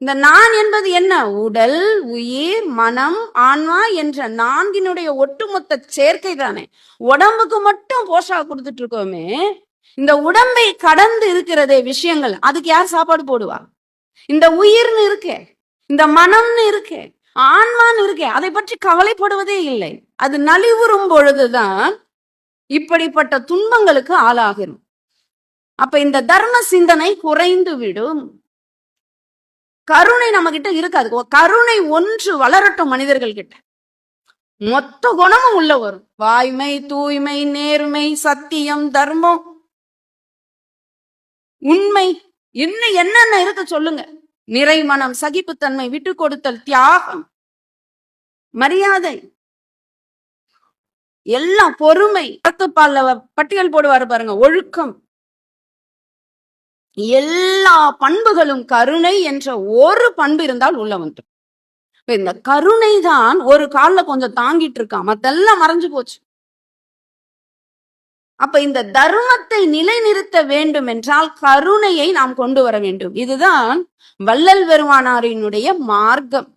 இந்த நான் என்பது என்ன? உடல், உயிர், மனம், ஆன்மா என்ற நான்கினுடைய ஒட்டுமொத்த சேர்க்கை தானே. உடம்புக்கு மட்டும் போஷாக் கொடுத்துட்டு இருக்கோமே, இந்த உடம்பை கடந்து இருக்கிறதே விஷயங்கள், அதுக்கு யார் சாப்பாடு போடுவா? இந்த உயிர்னு இருக்கே, இந்த மனம்னு இருக்கே, ஆன்மான்னு இருக்கே, அதை பற்றி கவலைப்படுவதே இல்லை. அது நலிவுறும் பொழுதுதான் இப்படிப்பட்ட துன்பங்களுக்கு ஆளாகிறோம். அப்ப இந்த தர்ம சிந்தனை குறைந்து விடும். கருணை நம்ம கிட்ட இருக்காது. கருணை ஒன்று வளரட்டும் மனிதர்கள் கிட்ட, மொத்த குணமும் உள்ள வரும். வாய்மை, தூய்மை, நேர்மை, சத்தியம், தர்மம், உண்மை, இன்னும் என்னென்ன இருக்கு சொல்லுங்க. நிறைமனம், சகிப்புத்தன்மை, விட்டு கொடுத்தல், தியாகம், மரியாதை, எல்லாம், பொறுமை, பட்டியல் போடுவாரு பாருங்க, ஒழுக்கம், எல்லா பண்புகளும் கருணை என்ற ஒரு பண்பு இருந்தால் உள்ள வந்து. இந்த கருணை தான் ஒரு காலில் கொஞ்சம் தாங்கிட்டு இருக்கான், மத்தெல்லாம் மறைஞ்சு போச்சு. அப்ப இந்த தர்மத்தை நிலைநிறுத்த வேண்டும் என்றால் கருணையை நாம் கொண்டு வர வேண்டும். இதுதான் வள்ளல் பெருமானாரினுடைய மார்க்கம்.